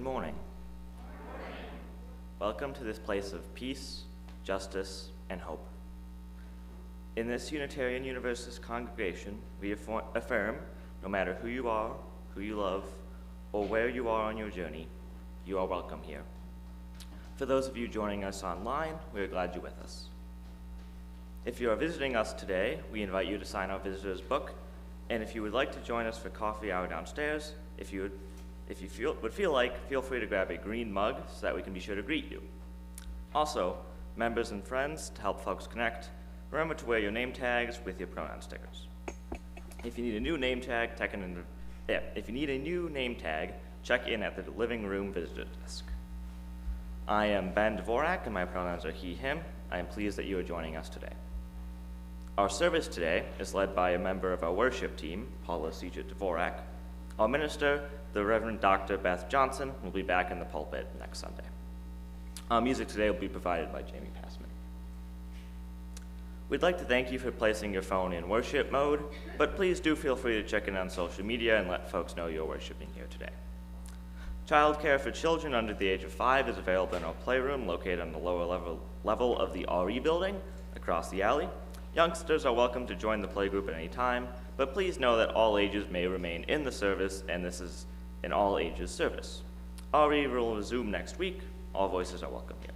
Good morning. Welcome to this place of peace, justice, and hope. In this Unitarian Universalist congregation, we affirm, no matter who you are, who you love, or where you are on your journey, you are welcome here. For those of you joining us online, we are glad you're with us. If you are visiting us today, we invite you to sign our visitor's book, and if you would like to join us for coffee hour downstairs, if you would feel like, feel free to grab a green mug so that we can be sure to greet you. Also, members and friends, to help folks connect, remember to wear your name tags with your pronoun stickers. If you need a new name tag, check in at the living room visitor desk. I am Ben Dvorak, and my pronouns are he, him. I am pleased that you are joining us today. Our service today is led by a member of our worship team, Paula Sijit Dvorak. Our minister, the Reverend Dr. Beth Johnson, will be back in the pulpit next Sunday. Our music today will be provided by Jamie Passman. We'd like to thank you for placing your phone in worship mode, but please do feel free to check in on social media and let folks know you're worshiping here today. Childcare for children under the age of 5 is available in our playroom located on the lower level of the RE building across the alley. Youngsters are welcome to join the playgroup at any time, but please know that all ages may remain in the service, and this is an all ages service. RE will resume next week. All voices are welcome here.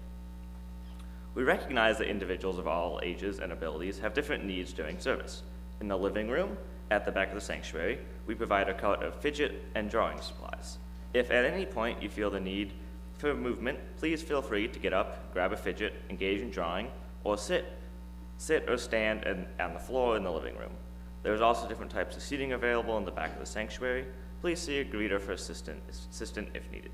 We recognize that individuals of all ages and abilities have different needs during service. In the living room, at the back of the sanctuary, we provide a cart of fidget and drawing supplies. If at any point you feel the need for movement, please feel free to get up, grab a fidget, engage in drawing, or sit or stand on the floor in the living room. There's also different types of seating available in the back of the sanctuary. Please see a greeter for assistant if needed.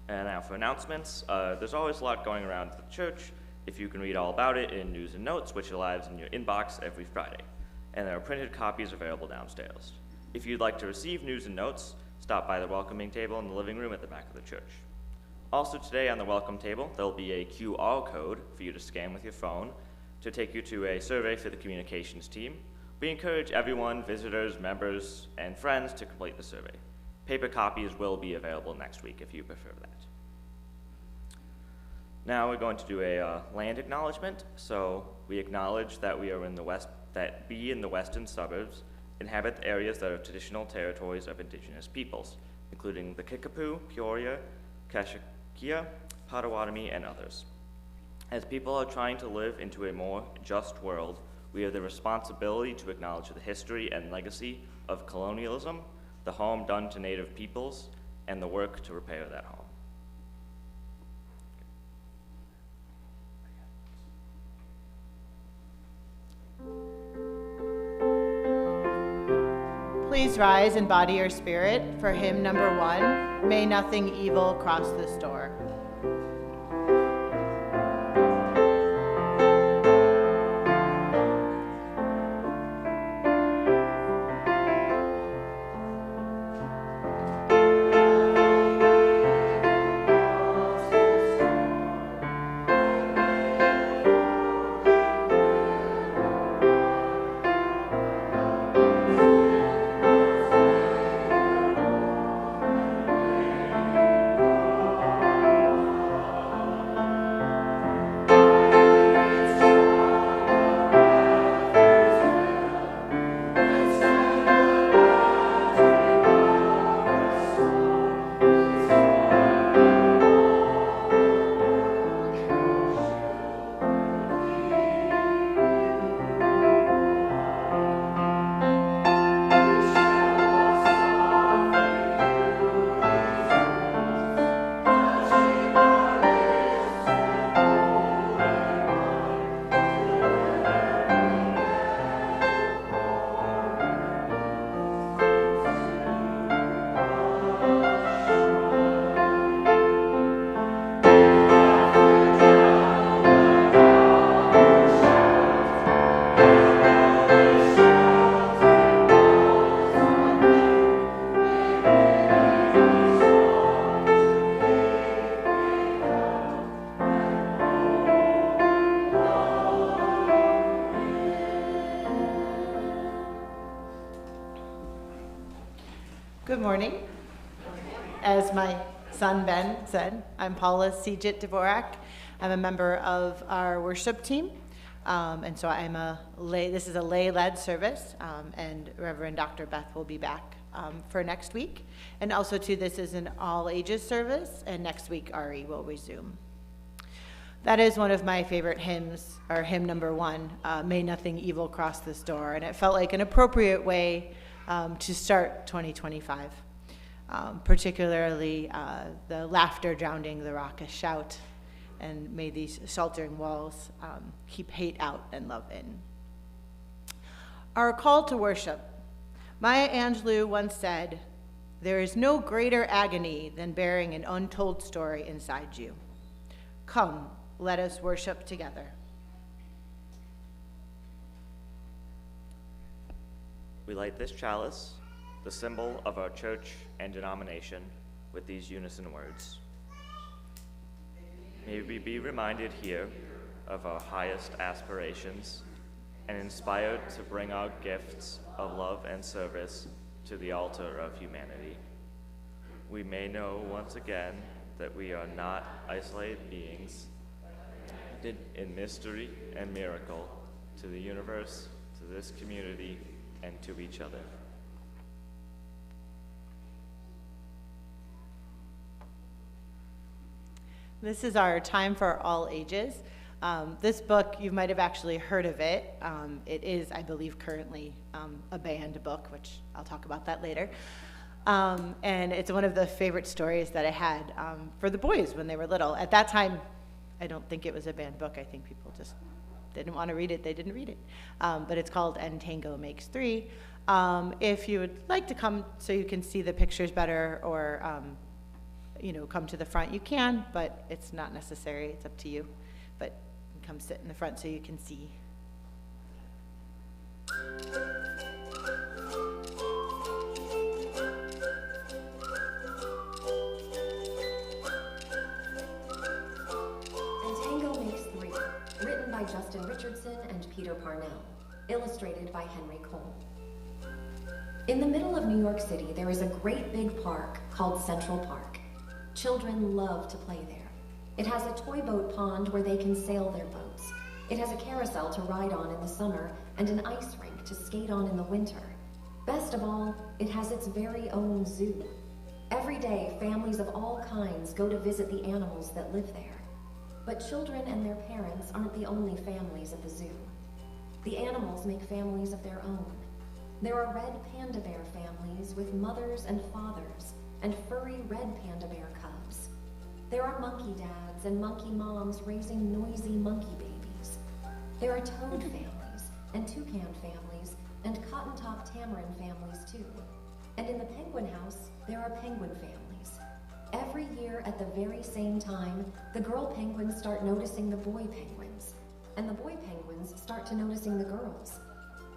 And now for announcements. There's always a lot going around at the church. If you can read all about it in News and Notes, which arrives in your inbox every Friday. And there are printed copies available downstairs. If you'd like to receive News and Notes, stop by the welcoming table in the living room at the back of the church. Also today on the welcome table, there'll be a QR code for you to scan with your phone to take you to a survey for the communications team. We encourage everyone, visitors, members, and friends to complete the survey. Paper copies will be available next week if you prefer that. Now we're going to do a land acknowledgement. So we acknowledge that we are in the western suburbs inhabit areas that are traditional territories of indigenous peoples, including the Kickapoo, Peoria, Kashakia, Potawatomi, and others. As people are trying to live into a more just world, we have the responsibility to acknowledge the history and legacy of colonialism, the harm done to Native peoples, and the work to repair that harm. Please rise and body your spirit for hymn number 1, May Nothing Evil Cross This Door. Good morning. As my son Ben said, I'm Paula Sijit Dvorak. I'm a member of our worship team. And so this is a lay-led service, and Reverend Dr. Beth will be back for next week. And also too, this is an all-ages service, and next week Ari will resume. That is one of my favorite hymns, or hymn number 1, May Nothing Evil Cross This Door, and it felt like an appropriate way to start 2025, particularly the laughter drowning the raucous shout, and may these sheltering walls keep hate out and love in. Our call to worship. Maya Angelou once said, "There is no greater agony than bearing an untold story inside you. Come, let us worship together." We light this chalice, the symbol of our church and denomination, with these unison words. May we be reminded here of our highest aspirations and inspired to bring our gifts of love and service to the altar of humanity. We may know once again that we are not isolated beings, in mystery and miracle to the universe, to this community, and to each other. This is our time for all ages. This book, you might have actually heard of it. It is, I believe, currently a banned book, which I'll talk about that later. And it's one of the favorite stories that I had for the boys when they were little. At that time, I don't think it was a banned book. I think people just didn't want to read it. They didn't read it. But it's called And Tango Makes Three. If you would like to come so you can see the pictures better, or come to the front, you can, but it's not necessary. It's up to you. But come sit in the front so you can see. Justin Richardson and Peter Parnell, illustrated by Henry Cole. In the middle of New York City, there is a great big park called Central Park. Children love to play there. It has a toy boat pond where they can sail their boats. It has a carousel to ride on in the summer and an ice rink to skate on in the winter. Best of all, it has its very own zoo. Every day, families of all kinds go to visit the animals that live there. But children and their parents aren't the only families at the zoo. The animals make families of their own. There are red panda bear families with mothers and fathers, and furry red panda bear cubs. There are monkey dads and monkey moms raising noisy monkey babies. There are toad families, and toucan families, and cotton-top tamarin families too. And in the penguin house, there are penguin families. Every year at the very same time, the girl penguins start noticing the boy penguins, and the boy penguins start to noticing the girls.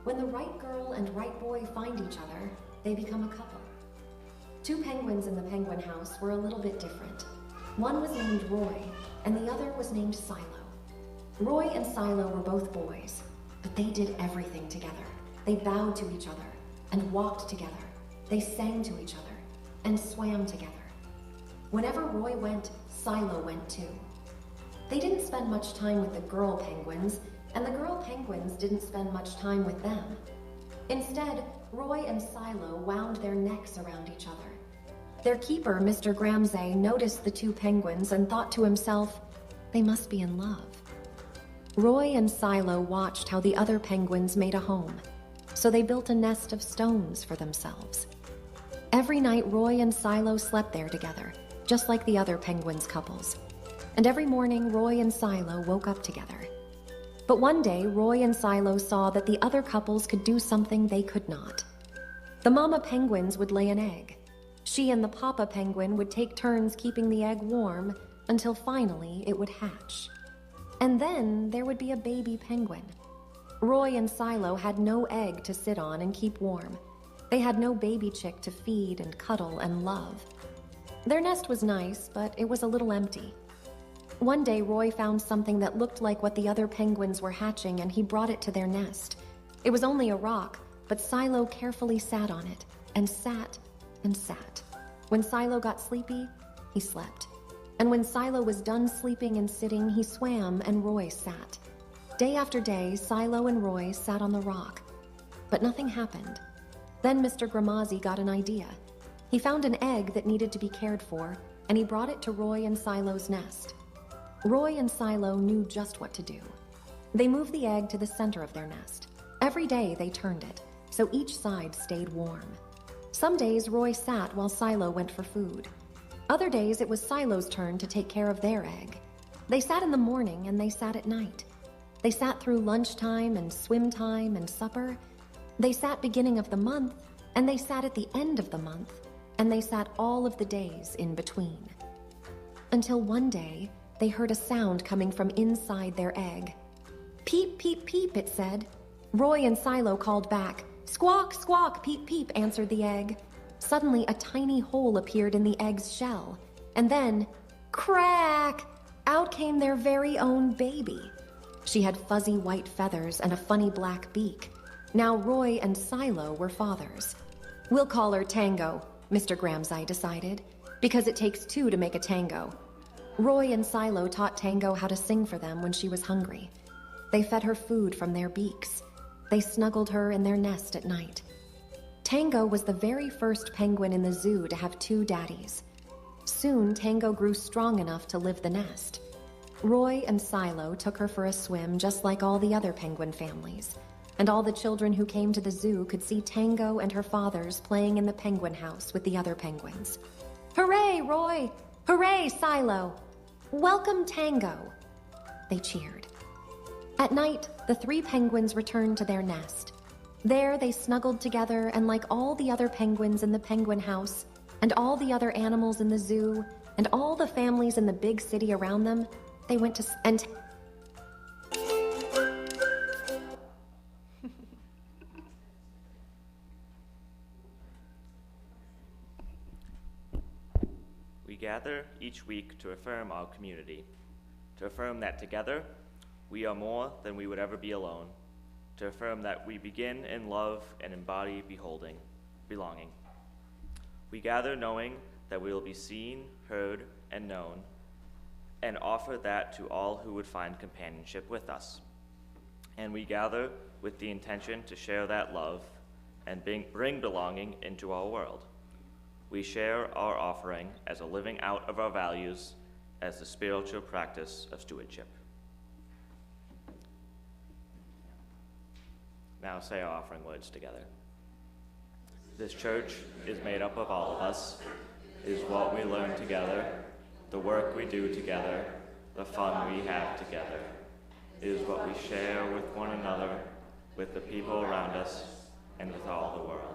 When the right girl and right boy find each other, they become a couple. Two penguins in the penguin house were a little bit different. One was named Roy, and the other was named Silo. Roy and Silo were both boys, but they did everything together. They bowed to each other, and walked together. They sang to each other, and swam together. Whenever Roy went, Silo went too. They didn't spend much time with the girl penguins, and the girl penguins didn't spend much time with them. Instead, Roy and Silo wound their necks around each other. Their keeper, Mr. Gramsay, noticed the two penguins and thought to himself, they must be in love. Roy and Silo watched how the other penguins made a home, so they built a nest of stones for themselves. Every night, Roy and Silo slept there together, just like the other penguins' couples. And every morning, Roy and Silo woke up together. But one day, Roy and Silo saw that the other couples could do something they could not. The mama penguins would lay an egg. She and the papa penguin would take turns keeping the egg warm until finally it would hatch. And then there would be a baby penguin. Roy and Silo had no egg to sit on and keep warm. They had no baby chick to feed and cuddle and love. Their nest was nice, but it was a little empty. One day, Roy found something that looked like what the other penguins were hatching, and he brought it to their nest. It was only a rock, but Silo carefully sat on it, and sat, and sat. When Silo got sleepy, he slept. And when Silo was done sleeping and sitting, he swam and Roy sat. Day after day, Silo and Roy sat on the rock. But nothing happened. Then Mr. Gramazzi got an idea. He found an egg that needed to be cared for, and he brought it to Roy and Silo's nest. Roy and Silo knew just what to do. They moved the egg to the center of their nest. Every day they turned it, so each side stayed warm. Some days Roy sat while Silo went for food. Other days it was Silo's turn to take care of their egg. They sat in the morning and they sat at night. They sat through lunchtime and swim time and supper. They sat beginning of the month, and they sat at the end of the month, and they sat all of the days in between. Until one day, they heard a sound coming from inside their egg. Peep, peep, peep, it said. Roy and Silo called back. Squawk, squawk, peep, peep, answered the egg. Suddenly, a tiny hole appeared in the egg's shell. And then, crack! Out came their very own baby. She had fuzzy white feathers and a funny black beak. Now Roy and Silo were fathers. We'll call her Tango, Mr. Gramazzi decided, because it takes two to make a tango. Roy and Silo taught Tango how to sing for them when she was hungry. They fed her food from their beaks. They snuggled her in their nest at night. Tango was the very first penguin in the zoo to have two daddies. Soon, Tango grew strong enough to live the nest. Roy and Silo took her for a swim just like all the other penguin families, and all the children who came to the zoo could see Tango and her fathers playing in the penguin house with the other penguins. Hooray, Roy! Hooray, Silo! Welcome, Tango! They cheered. At night, the three penguins returned to their nest. There they snuggled together, and like all the other penguins in the penguin house, and all the other animals in the zoo, and all the families in the big city around them, they went to and We gather each week to affirm our community, to affirm that together we are more than we would ever be alone, to affirm that we begin in love and embody belonging. We gather knowing that we will be seen, heard, and known, and offer that to all who would find companionship with us. And we gather with the intention to share that love and bring belonging into our world. We share our offering as a living out of our values as the spiritual practice of stewardship. Now say our offering words together. This church is made up of all of us, is what we learn together, the work we do together, the fun we have together, is what we share with one another, with the people around us, and with all the world.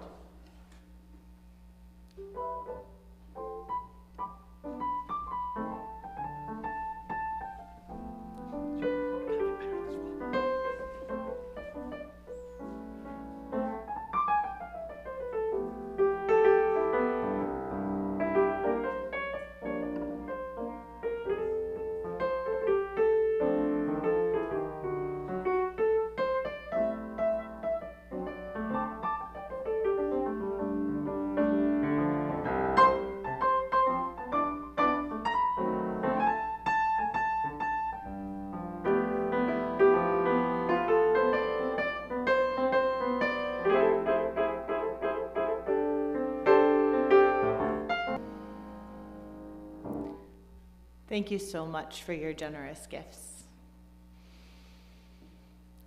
Thank you so much for your generous gifts.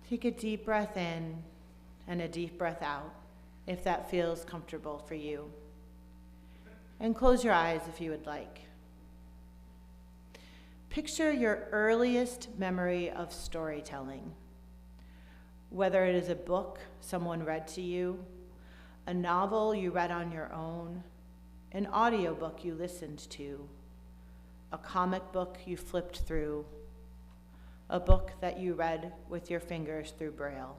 Take a deep breath in and a deep breath out, if that feels comfortable for you. And close your eyes if you would like. Picture your earliest memory of storytelling, whether it is a book someone read to you, a novel you read on your own, an audiobook you listened to, a comic book you flipped through, a book that you read with your fingers through Braille.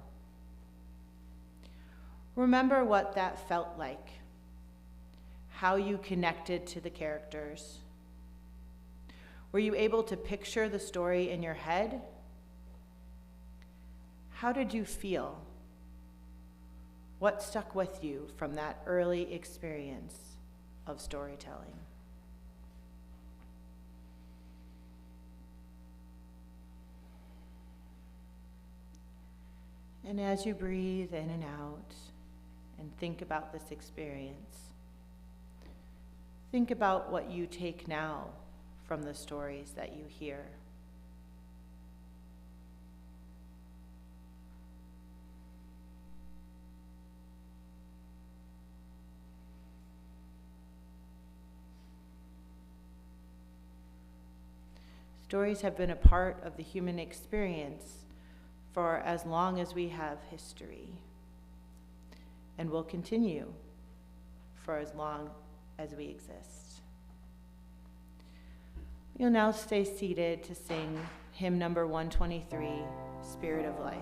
Remember what that felt like, how you connected to the characters. Were you able to picture the story in your head? How did you feel? What stuck with you from that early experience? of storytelling. And as you breathe in and out and think about this experience, think about what you take now from the stories that you hear. Stories have been a part of the human experience for as long as we have history, and will continue for as long as we exist. You'll now stay seated to sing hymn number 123, Spirit of Life.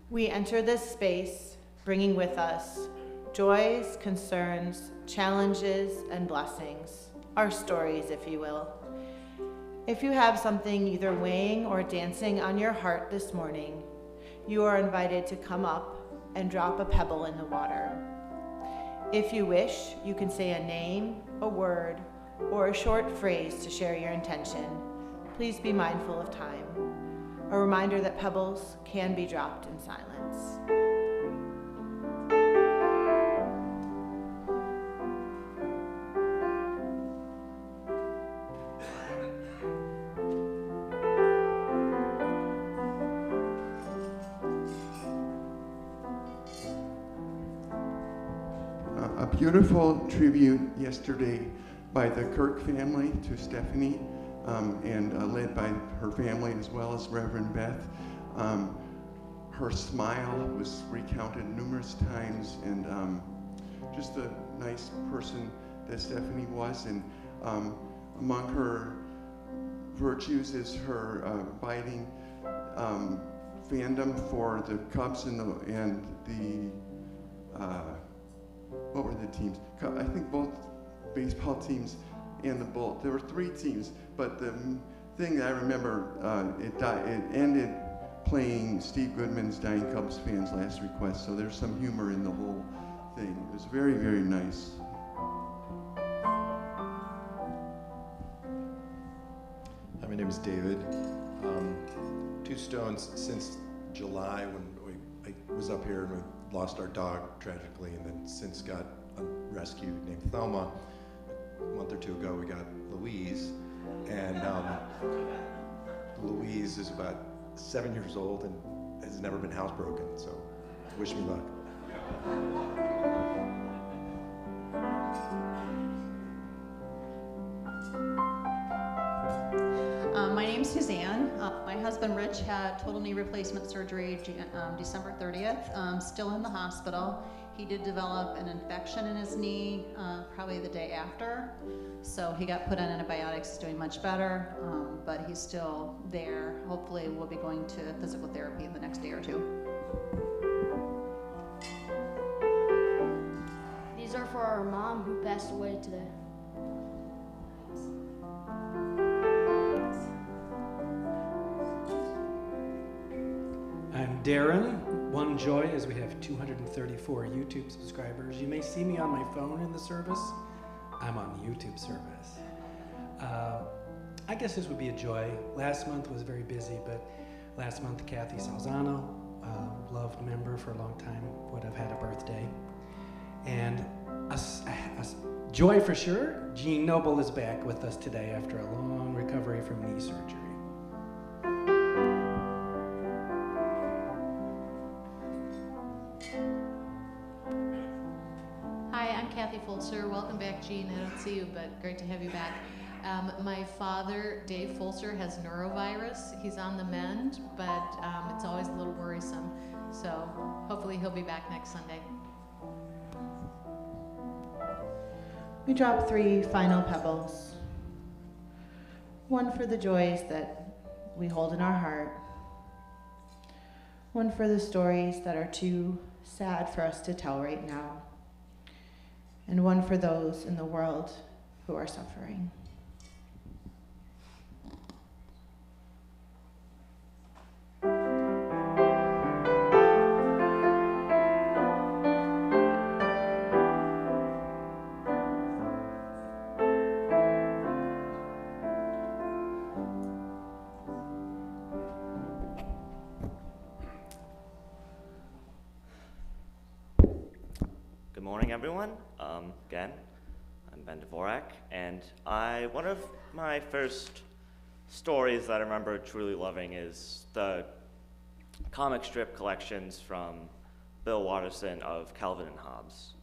We enter this space bringing with us joys, concerns, challenges, and blessings, our stories, if you will. If you have something either weighing or dancing on your heart this morning, you are invited to come up and drop a pebble in the water. If you wish, you can say a name, a word, or a short phrase to share your intention. Please be mindful of time. A reminder that pebbles can be dropped in silence. A beautiful tribute yesterday by the Kirk family to Stephanie, and led by her family as well as Reverend Beth. Her smile was recounted numerous times, and just a nice person that Stephanie was. And among her virtues is her abiding fandom for the Cubs and the what were the teams? I think both baseball teams and the Bulls. There were 3 teams, but the thing that I remember, it ended playing Steve Goodman's Dying Cubs Fans Last Request, so there's some humor in the whole thing. It was very, very nice. Hi, my name is David. Two Stones since July when I was up here and we lost our dog tragically, and then since got a rescue named Thelma. A month or 2 ago we got Louise, and Louise is about 7 years old and has never been housebroken, so wish me luck. My name's Suzanne. My husband Rich had total knee replacement surgery December 30th, still in the hospital. He did develop an infection in his knee probably the day after, so he got put on antibiotics. He's doing much better, but he's still there. Hopefully we'll be going to physical therapy in the next day or 2. These are for our mom who passed away today. I'm Darren. One joy is we have 234 YouTube subscribers. You may see me on my phone in the service. I'm on the YouTube service. I guess this would be a joy. Last month was very busy, but last month Kathy Salzano, loved member for a long time, would have had a birthday. And joy for sure. Jean Noble is back with us today after a long recovery from knee surgery. Hi, I'm Kathy Fulcher. Welcome back, Jean. I don't see you, but great to have you back. My father, Dave Fulcher, has norovirus. He's on the mend, but it's always a little worrisome. So hopefully he'll be back next Sunday. We drop 3 final pebbles. One for the joys that we hold in our heart. One for the stories that are too sad for us to tell right now. And one for those in the world who are suffering. Good morning, everyone. Again, I'm Ben Dvorak, and one of my first stories that I remember truly loving is the comic strip collections from Bill Watterson of Calvin and Hobbes.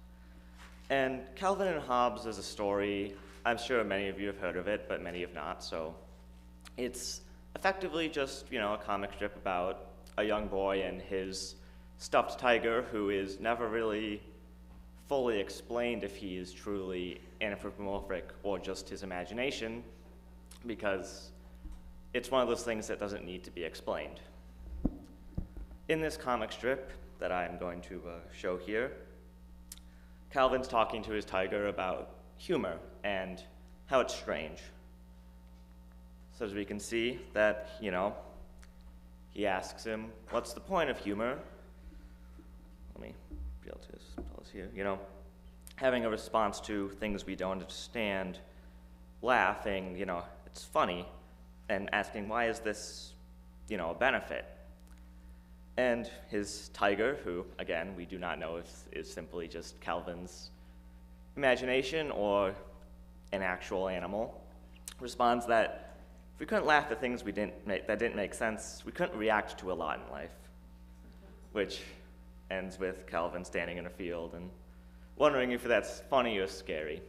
And Calvin and Hobbes is a story, I'm sure many of you have heard of it, but many have not, so it's effectively just, a comic strip about a young boy and his stuffed tiger who is never really fully explained if he is truly anthropomorphic or just his imagination, because it's one of those things that doesn't need to be explained. In this comic strip that I'm going to show here, Calvin's talking to his tiger about humor and how it's strange. So as we can see that, he asks him, what's the point of humor? Let me be able to pull this here. Having a response to things we don't understand, laughing, it's funny, and asking, why is this, a benefit? And his tiger, who, again, we do not know if is simply just Calvin's imagination or an actual animal, responds that if we couldn't laugh at things that didn't make sense, we couldn't react to a lot in life, which ends with Calvin standing in a field and wondering if that's funny or scary,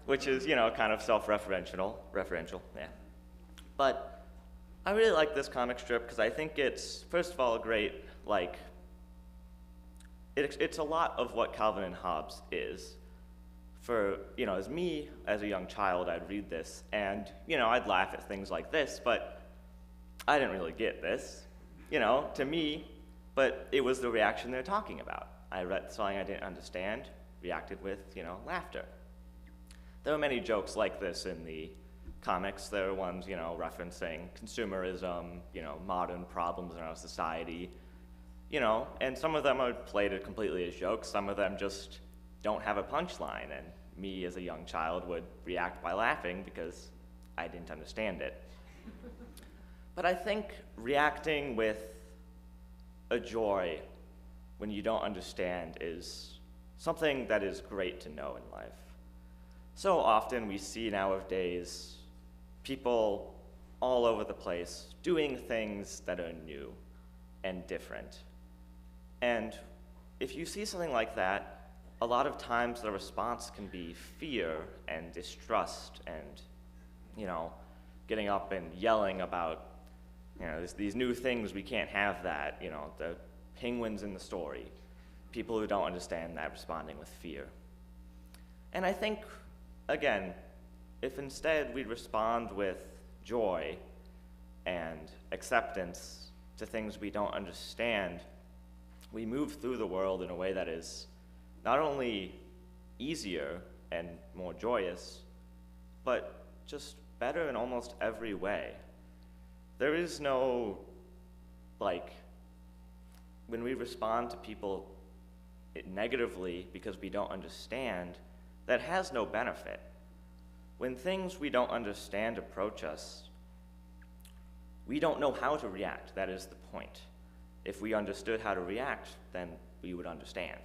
which is, kind of self-referential, yeah. But I really like this comic strip because I think it's, first of all, a great, it's a lot of what Calvin and Hobbes is. For, as me, as a young child, I'd read this, and, I'd laugh at things like this, but I didn't really get this, to me, but it was the reaction they're talking about. I read something I didn't understand, reacted with, laughter. There are many jokes like this in the comics. There are ones, referencing consumerism, modern problems in our society, and some of them are played completely as jokes. Some of them just don't have a punchline, and me as a young child would react by laughing because I didn't understand it. But I think reacting with a joy when you don't understand is something that is great to know in life. So often we see nowadays people all over the place doing things that are new and different. And if you see something like that, a lot of times the response can be fear and distrust and, getting up and yelling about, these new things, we can't have that, the penguins in the story. People who don't understand that responding with fear. And I think, again, if instead we respond with joy and acceptance to things we don't understand, we move through the world in a way that is not only easier and more joyous, but just better in almost every way. There is no, when we respond to people negatively because we don't understand, that has no benefit. When things we don't understand approach us, we don't know how to react. That is the point. If we understood how to react, then we would understand.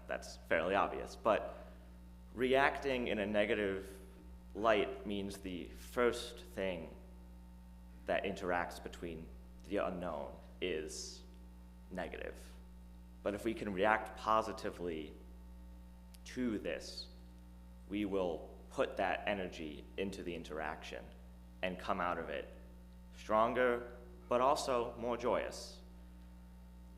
that's fairly obvious. But reacting in a negative light means the first thing that interacts between the unknown is negative. But if we can react positively to this, we will put that energy into the interaction and come out of it stronger, but also more joyous.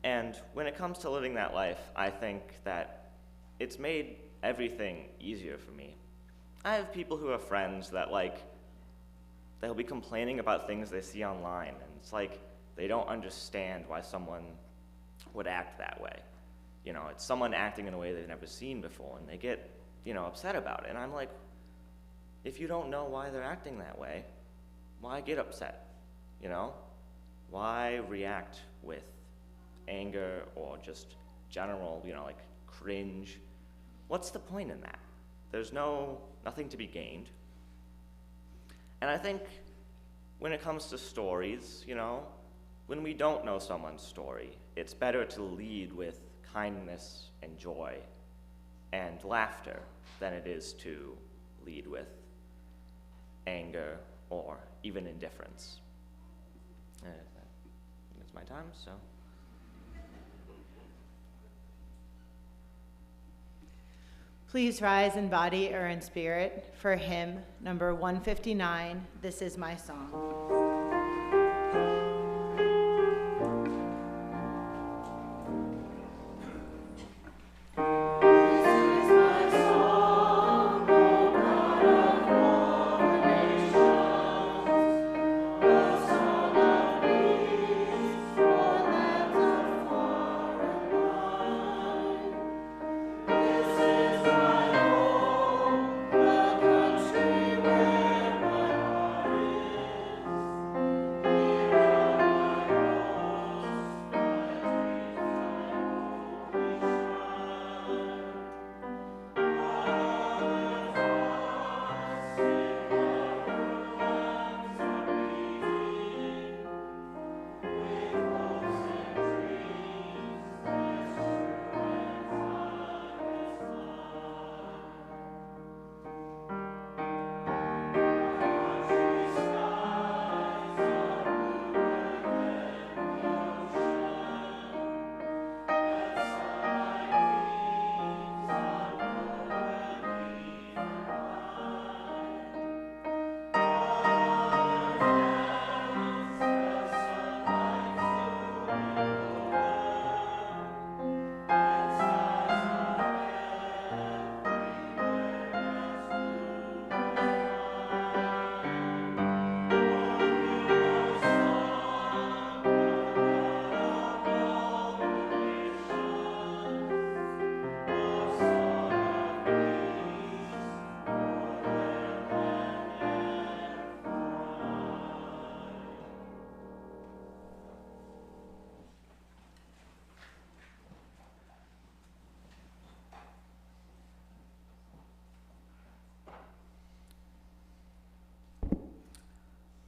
And when it comes to living that life, I think that it's made everything easier for me. I have people who are friends that they'll be complaining about things they see online, and it's like they don't understand why someone would act that way. It's someone acting in a way they've never seen before, and they get, upset about it. And I'm like, if you don't know why they're acting that way, why get upset? Why react with anger or just general, cringe? What's the point in that? There's nothing to be gained. And I think when it comes to stories, when we don't know someone's story, it's better to lead with kindness and joy and laughter than it is to lead with anger or even indifference. It's my time, so. Please rise in body or in spirit for hymn number 159, This Is My Song.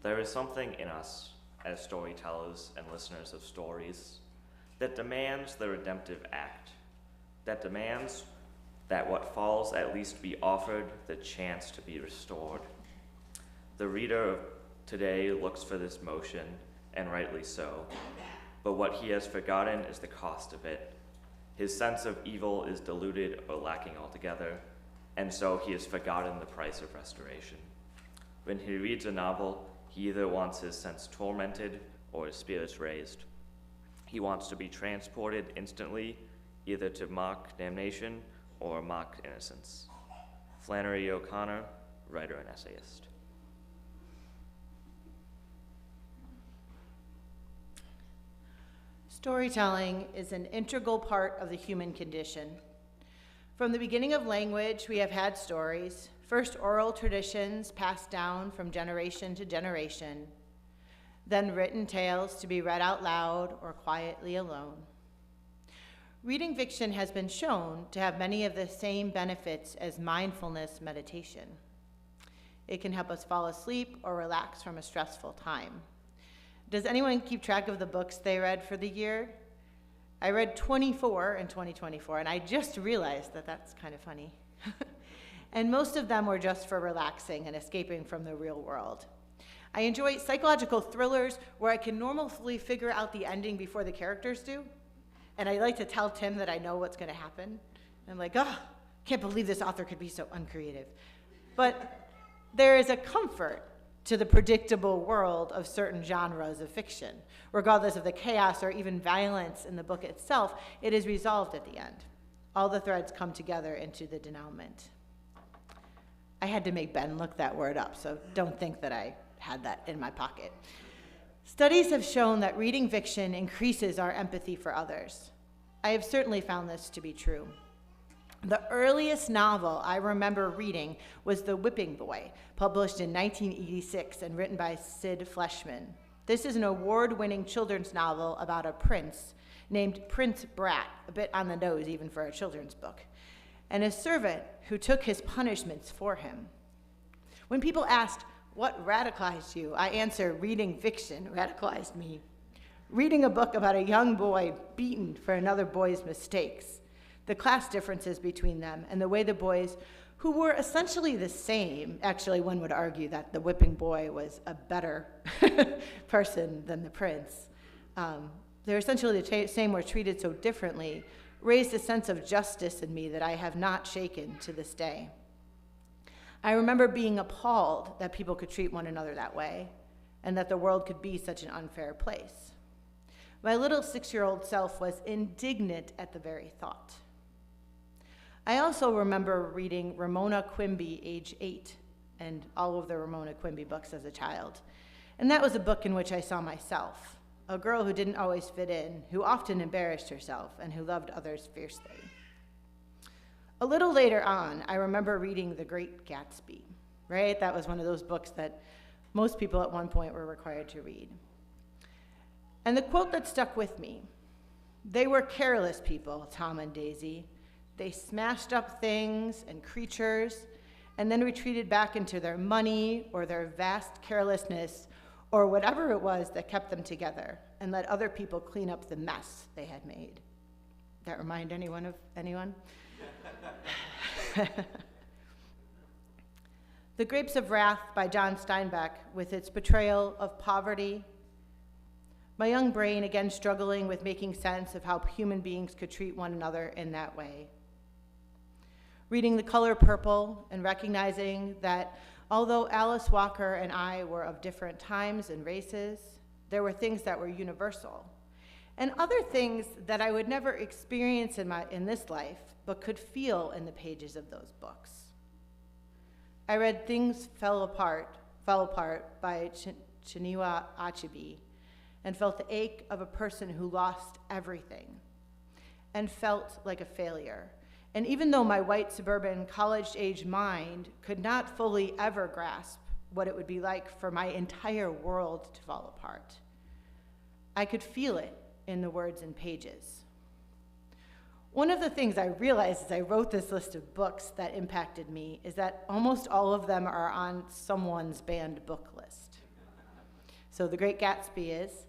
There is something in us as storytellers and listeners of stories that demands the redemptive act, that demands that what falls at least be offered the chance to be restored. The reader of today looks for this motion, and rightly so, but what he has forgotten is the cost of it. His sense of evil is diluted or lacking altogether, and so he has forgotten the price of restoration. When he reads a novel, he either wants his sense tormented or his spirits raised. He wants to be transported instantly, either to mock damnation or mock innocence. Flannery O'Connor, writer and essayist. Storytelling is an integral part of the human condition. From the beginning of language, we have had stories, first oral traditions passed down from generation to generation, then written tales to be read out loud or quietly alone. Reading fiction has been shown to have many of the same benefits as mindfulness meditation. It can help us fall asleep or relax from a stressful time. Does anyone keep track of the books they read for the year? I read 24 in 2024, and I just realized that that's kind of funny. And most of them were just for relaxing and escaping from the real world. I enjoy psychological thrillers where I can normally figure out the ending before the characters do. And I like to tell Tim that I know what's going to happen. I'm like, oh, can't believe this author could be so uncreative. But there is a comfort to the predictable world of certain genres of fiction. Regardless of the chaos or even violence in the book itself, it is resolved at the end. All the threads come together into the denouement. I had to make Ben look that word up, so don't think that I had that in my pocket. Studies have shown that reading fiction increases our empathy for others. I have certainly found this to be true. The earliest novel I remember reading was The Whipping Boy, published in 1986 and written by Sid Fleischman. This is an award-winning children's novel about a prince named Prince Brat, a bit on the nose even for a children's book, and a servant who took his punishments for him. When people asked, "What radicalized you?" I answer, reading fiction radicalized me. Reading a book about a young boy beaten for another boy's mistakes, the class differences between them, and the way the boys, who were essentially the same, actually one would argue that the whipping boy was a better person than the prince, they're essentially the same, were treated so differently, raised a sense of justice in me that I have not shaken to this day. I remember being appalled that people could treat one another that way, and that the world could be such an unfair place. My little 6-year-old self was indignant at the very thought. I also remember reading Ramona Quimby, age 8, and all of the Ramona Quimby books as a child. And that was a book in which I saw myself, a girl who didn't always fit in, who often embarrassed herself, and who loved others fiercely. A little later on, I remember reading The Great Gatsby, right? That was one of those books that most people at one point were required to read. And the quote that stuck with me, "They were careless people, Tom and Daisy. They smashed up things and creatures and then retreated back into their money or their vast carelessness or whatever it was that kept them together and let other people clean up the mess they had made." That remind anyone of anyone? The Grapes of Wrath by John Steinbeck, with its portrayal of poverty, my young brain again struggling with making sense of how human beings could treat one another in that way. Reading The Color Purple and recognizing that although Alice Walker and I were of different times and races, there were things that were universal, and other things that I would never experience in this life, but could feel in the pages of those books. I read Things Fell Apart by Chinua Achebe, and felt the ache of a person who lost everything and felt like a failure. And even though my white suburban college-age mind could not fully ever grasp what it would be like for my entire world to fall apart, I could feel it in the words and pages. One of the things I realized as I wrote this list of books that impacted me is that almost all of them are on someone's banned book list. So The Great Gatsby is,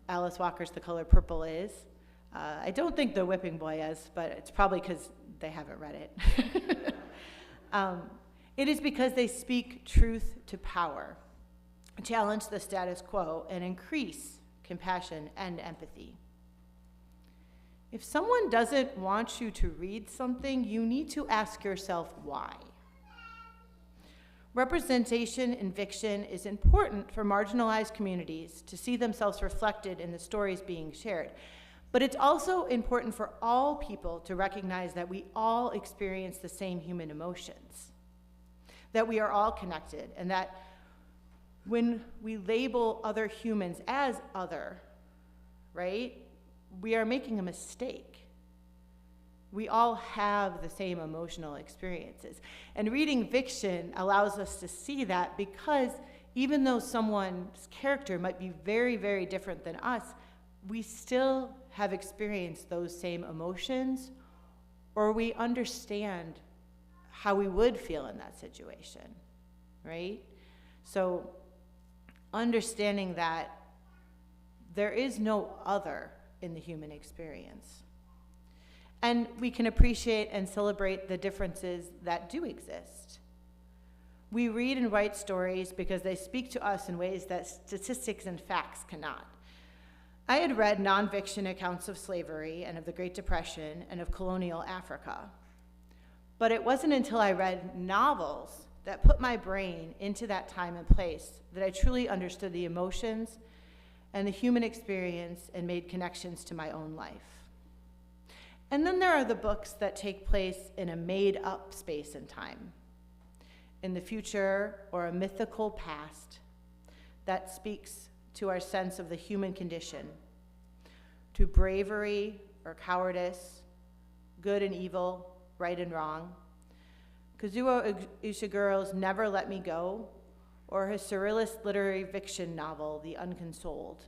Alice Walker's The Color Purple is, I don't think The Whipping Boy is, but it's probably because they haven't read it. It is because they speak truth to power, challenge the status quo, and increase compassion and empathy. If someone doesn't want you to read something, you need to ask yourself why. Representation in fiction is important for marginalized communities to see themselves reflected in the stories being shared. But it's also important for all people to recognize that we all experience the same human emotions, that we are all connected, and that when we label other humans as other, right, we are making a mistake. We all have the same emotional experiences. And reading fiction allows us to see that, because even though someone's character might be very, very different than us, we still have experienced those same emotions, or we understand how we would feel in that situation, right? So understanding that there is no other, in the human experience. And we can appreciate and celebrate the differences that do exist. We read and write stories because they speak to us in ways that statistics and facts cannot. I had read nonfiction accounts of slavery and of the Great Depression and of colonial Africa. But it wasn't until I read novels that put my brain into that time and place that I truly understood the emotions and the human experience and made connections to my own life. And then there are the books that take place in a made-up space and time, in the future or a mythical past that speaks to our sense of the human condition, to bravery or cowardice, good and evil, right and wrong. Kazuo Ishiguro's Never Let Me Go, or his surrealist literary fiction novel, The Unconsoled,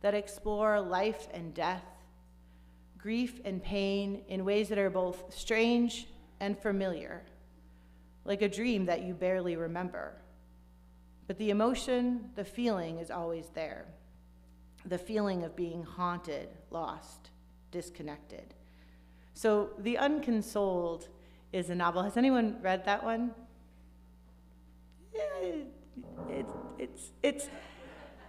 that explore life and death, grief and pain in ways that are both strange and familiar, like a dream that you barely remember. But the emotion, the feeling is always there. The feeling of being haunted, lost, disconnected. So The Unconsoled is a novel. Has anyone read that one? Yeah, it's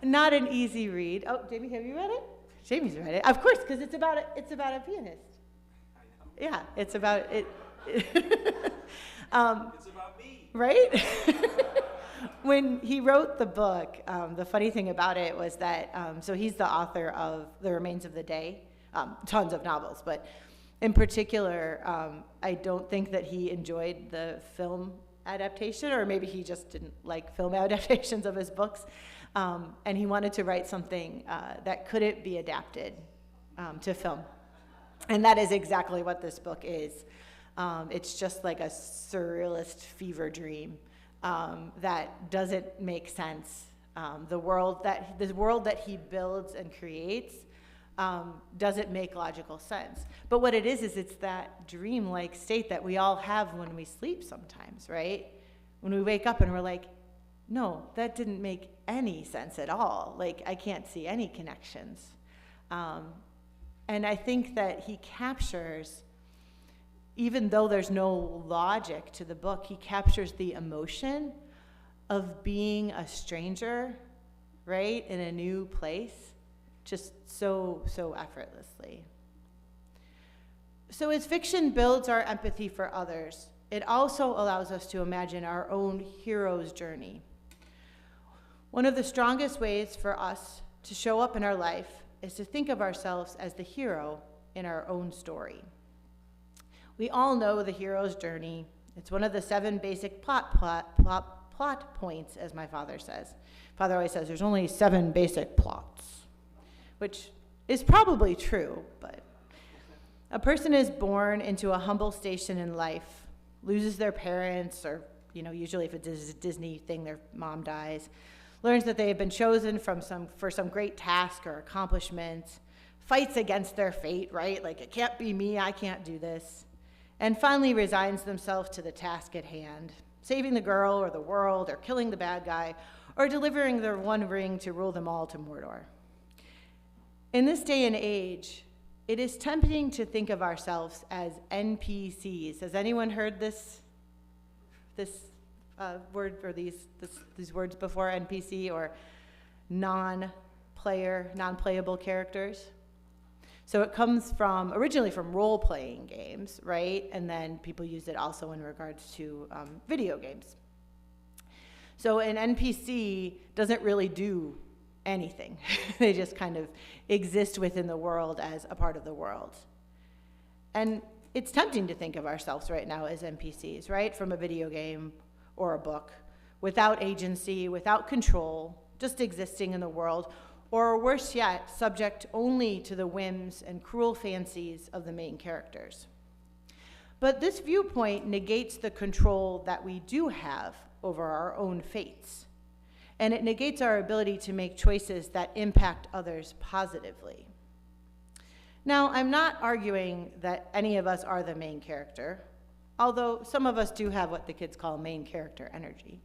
not an easy read. Oh, Jamie, have you read it? Jamie's read it, of course, because it's about a pianist. Yeah, it's about it. It's about me, right? When he wrote the book, the funny thing about it was that so he's the author of The Remains of the Day, tons of novels, but in particular, I don't think that he enjoyed the film adaptation, or maybe he just didn't like film adaptations of his books. And he wanted to write something that couldn't be adapted to film. And that is exactly what this book is. It's just like a surrealist fever dream that doesn't make sense. The world that he builds and creates doesn't make logical sense. But what it is it's that dream-like state that we all have when we sleep sometimes, right? When we wake up and we're like, no, that didn't make any sense at all. Like, I can't see any connections. And I think that he captures, even though there's no logic to the book, he captures the emotion of being a stranger, right, in a new place, just so effortlessly. So as fiction builds our empathy for others, it also allows us to imagine our own hero's journey. One of the strongest ways for us to show up in our life is to think of ourselves as the hero in our own story. We all know the hero's journey. It's one of the 7 basic plot points, as my father says. Father always says there's only 7 basic plots, which is probably true, but a person is born into a humble station in life, loses their parents, or usually if it's a Disney thing, their mom dies, learns that they have been chosen for some great task or accomplishment, fights against their fate, right? Like, it can't be me, I can't do this, and finally resigns themselves to the task at hand, saving the girl or the world, or killing the bad guy, or delivering their one ring to rule them all to Mordor. In this day and age, it is tempting to think of ourselves as NPCs. Has anyone heard this word or these words before, NPC, or non-playable characters? So it comes originally from role-playing games, right? And then people use it also in regards to video games. So an NPC doesn't really do anything. They just kind of exist within the world as a part of the world. And it's tempting to think of ourselves right now as NPCs, right? From a video game or a book, without agency, without control, just existing in the world, or worse yet, subject only to the whims and cruel fancies of the main characters. But this viewpoint negates the control that we do have over our own fates, and it negates our ability to make choices that impact others positively. Now, I'm not arguing that any of us are the main character, although some of us do have what the kids call main character energy,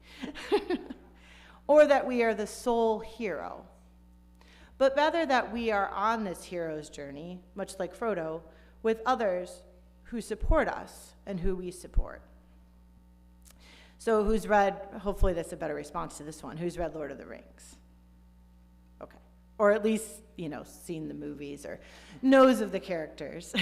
or that we are the sole hero. but rather that we are on this hero's journey, much like Frodo, with others who support us and who we support. So who's read, hopefully that's a better response to this one, who's read Lord of the Rings? Okay. Or at least, seen the movies or knows of the characters.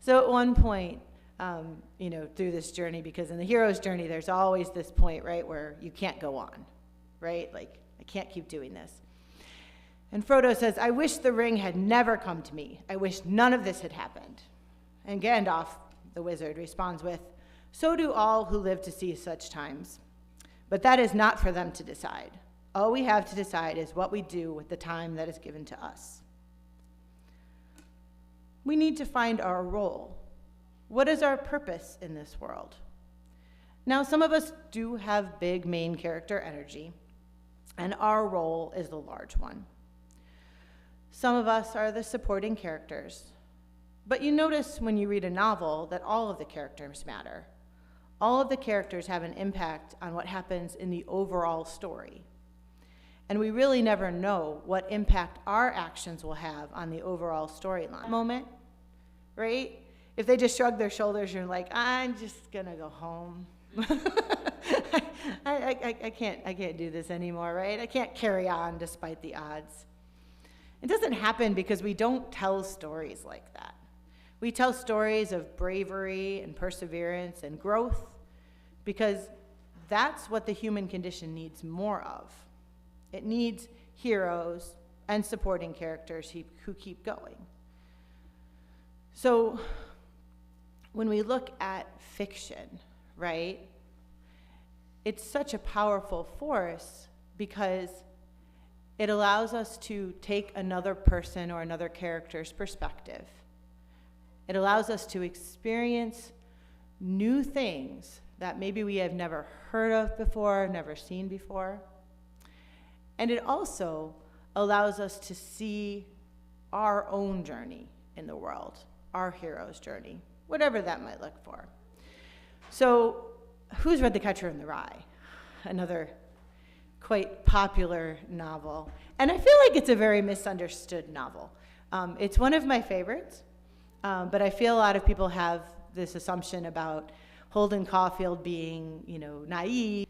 So at one point, through this journey, because in the hero's journey, there's always this point, right, where you can't go on, right? Like, I can't keep doing this. And Frodo says, I wish the ring had never come to me. I wish none of this had happened. And Gandalf, the wizard, responds with, so do all who live to see such times. But that is not for them to decide. All we have to decide is what we do with the time that is given to us. We need to find our role. What is our purpose in this world? Now, some of us do have big main character energy, and our role is the large one. Some of us are the supporting characters, but you notice when you read a novel that all of the characters matter. All of the characters have an impact on what happens in the overall story. And we really never know what impact our actions will have on the overall storyline. Moment, right? If they just shrug their shoulders, you're like, I'm just gonna go home. I can't do this anymore, right? I can't carry on despite the odds. It doesn't happen because we don't tell stories like that. We tell stories of bravery and perseverance and growth because that's what the human condition needs more of. It needs heroes and supporting characters who keep going. So when we look at fiction, right, it's such a powerful force because it allows us to take another person or another character's perspective. It allows us to experience new things that maybe we have never heard of before, never seen before. And it also allows us to see our own journey in the world, our hero's journey, whatever that might look for. So, who's read The Catcher in the Rye? Another quite popular novel. And I feel like it's a very misunderstood novel. It's one of my favorites, but I feel a lot of people have this assumption about Holden Caulfield being, naive.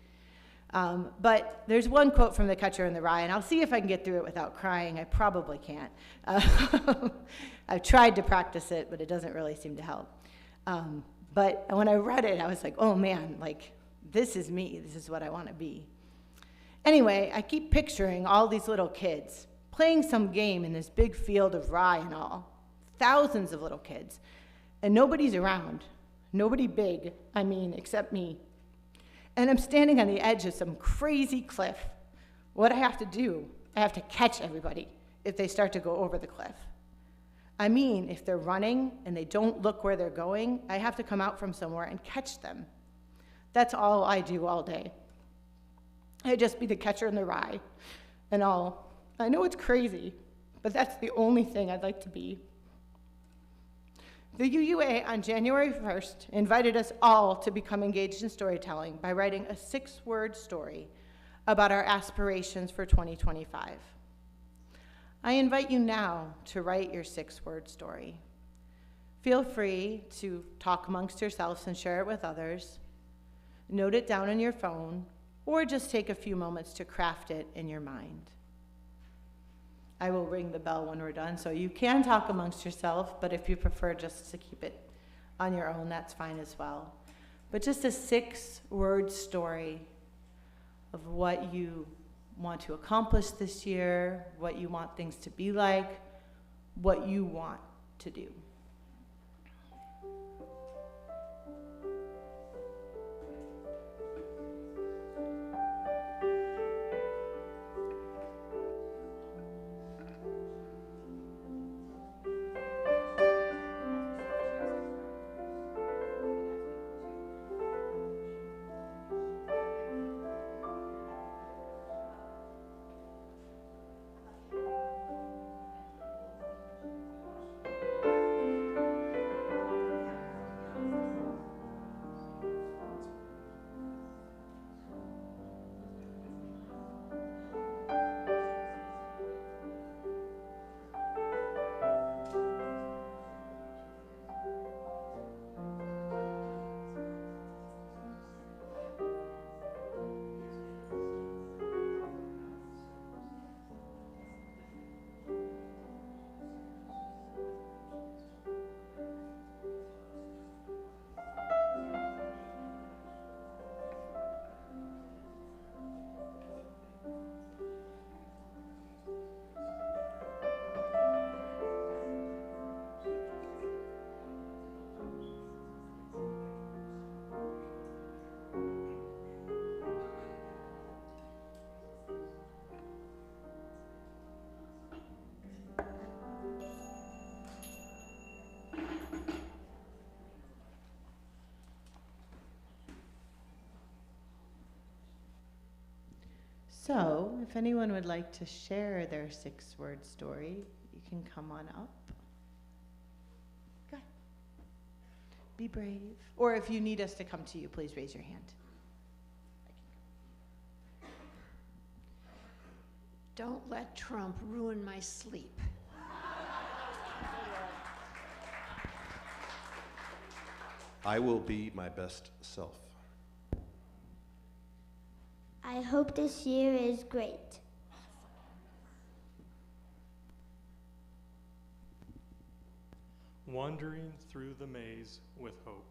But there's one quote from The Catcher in the Rye, and I'll see if I can get through it without crying. I probably can't. I've tried to practice it, but it doesn't really seem to help. But when I read it, I was like, oh man, this is me. This is what I want to be. Anyway, I keep picturing all these little kids playing some game in this big field of rye and all. Thousands of little kids. And nobody's around. Nobody big, except me. And I'm standing on the edge of some crazy cliff. What I have to do, I have to catch everybody if they start to go over the cliff. If they're running and they don't look where they're going, I have to come out from somewhere and catch them. That's all I do all day. I just be the catcher in the rye and all. I know it's crazy, but that's the only thing I'd like to be. The UUA on January 1st invited us all to become engaged in storytelling by writing a 6-word story about our aspirations for 2025. I invite you now to write your 6-word story. Feel free to talk amongst yourselves and share it with others. Note it down on your phone, or just take a few moments to craft it in your mind. I will ring the bell when we're done, so you can talk amongst yourself, but if you prefer just to keep it on your own, that's fine as well. But just a 6-word story of what you want to accomplish this year, what you want things to be like, what you want to do. So, if anyone would like to share their 6-word story, you can come on up. Go ahead. Be brave. Or if you need us to come to you, please raise your hand. Don't let Trump ruin my sleep. I will be my best self. I hope this year is great. Wandering through the maze with hope.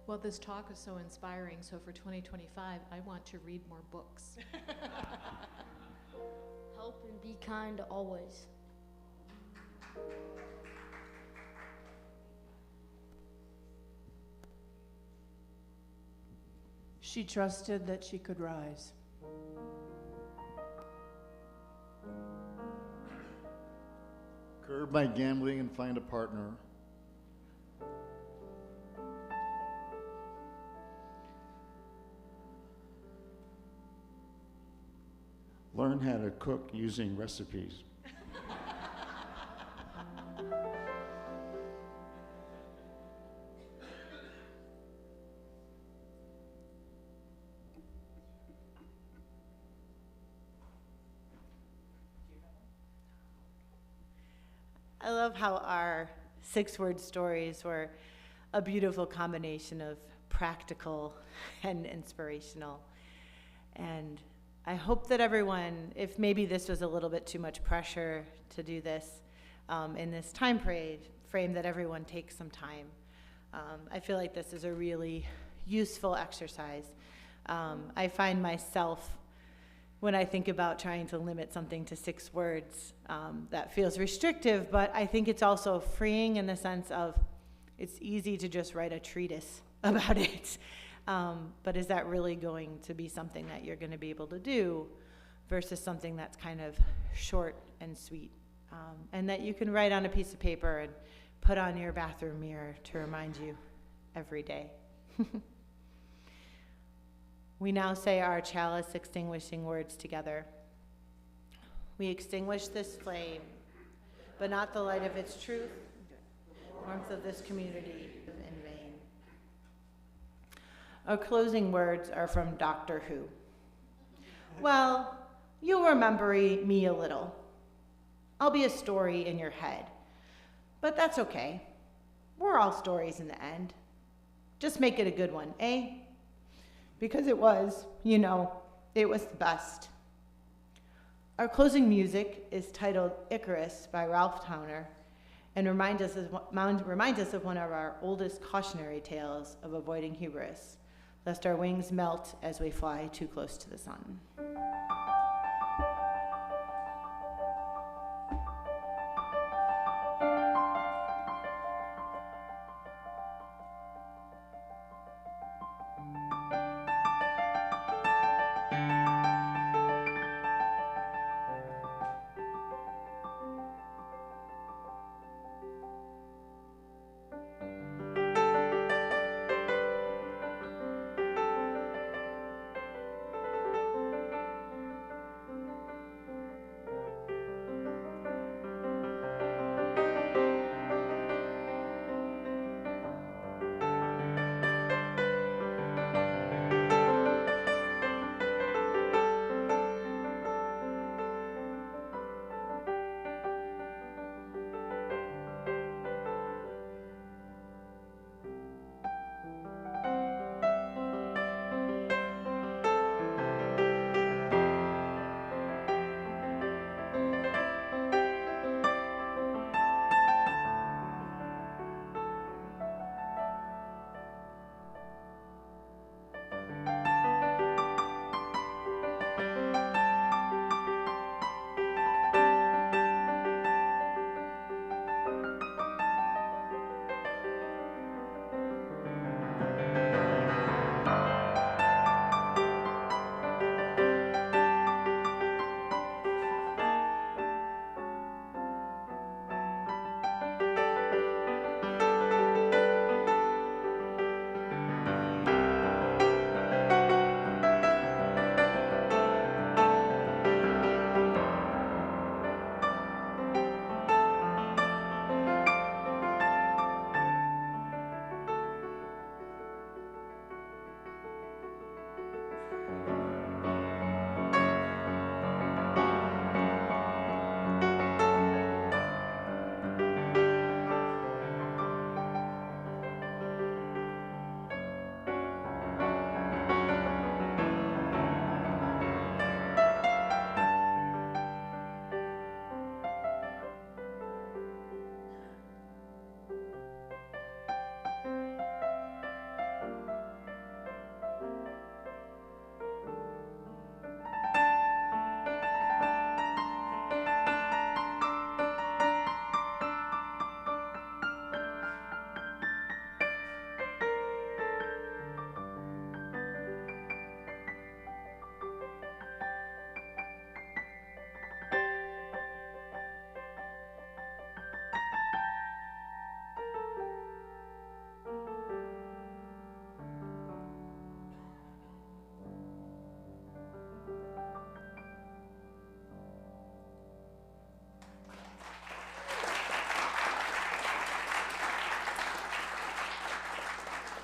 Well, this talk was so inspiring, so for 2025, I want to read more books. Help and be kind always. She trusted that she could rise. Curb my gambling and find a partner. Learn how to cook using recipes. I love how our 6-word stories were a beautiful combination of practical and inspirational. And I hope that everyone, if maybe this was a little bit too much pressure to do this in this time frame, that everyone takes some time. I feel like this is a really useful exercise. I find myself, when I think about trying to limit something to 6 words, that feels restrictive, but I think it's also freeing in the sense of it's easy to just write a treatise about it. But is that really going to be something that you're going to be able to do versus something that's kind of short and sweet, and that you can write on a piece of paper and put on your bathroom mirror to remind you every day. We now say our chalice extinguishing words together. We extinguish this flame, but not the light of its truth, warmth of this community in vain. Our closing words are from Doctor Who. Well, you'll remember me a little. I'll be a story in your head, but that's okay. We're all stories in the end. Just make it a good one, eh? Because it was, it was the best. Our closing music is titled Icarus by Ralph Towner and reminds us of one of our oldest cautionary tales of avoiding hubris, lest our wings melt as we fly too close to the sun.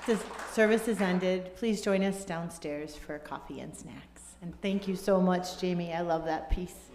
The service is ended. Please join us downstairs for coffee and snacks. And thank you so much, Jamie. I love that piece.